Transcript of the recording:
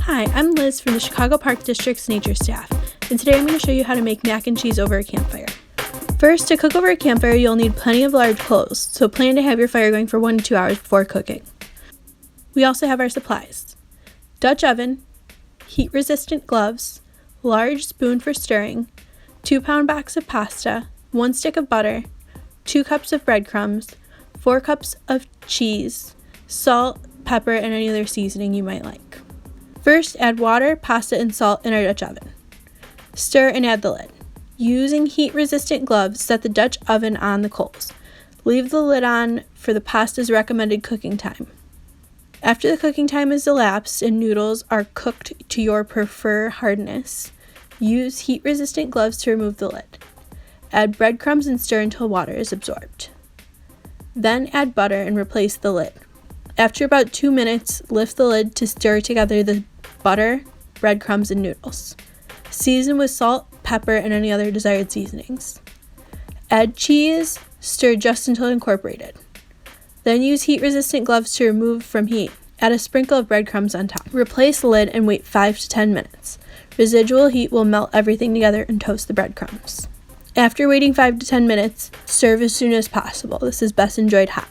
Hi, I'm Liz from the Chicago Park District's nature staff, and today I'm going to show you how to make mac and cheese over a campfire. First, to cook over a campfire, you'll need plenty of large coals, so plan to have your fire going for 1 to 2 hours before cooking. We also have our supplies: Dutch oven, heat-resistant gloves, large spoon for stirring, 2-pound box of pasta, 1 stick of butter, 2 cups of breadcrumbs, 4 cups of cheese, salt, pepper, and any other seasoning you might like. First, add water, pasta, and salt in our Dutch oven. Stir and add the lid. Using heat-resistant gloves, set the Dutch oven on the coals. Leave the lid on for the pasta's recommended cooking time. After the cooking time has elapsed and noodles are cooked to your preferred hardness, use heat-resistant gloves to remove the lid. Add breadcrumbs and stir until water is absorbed. Then add butter and replace the lid. After about 2 minutes, lift the lid to stir together the butter, breadcrumbs, and noodles. Season with salt, pepper, and any other desired seasonings. Add cheese, stir just until incorporated. Then use heat-resistant gloves to remove from heat. Add a sprinkle of breadcrumbs on top. Replace the lid and wait 5 to 10 minutes. Residual heat will melt everything together and toast the breadcrumbs. After waiting 5 to 10 minutes, serve as soon as possible. This is best enjoyed hot.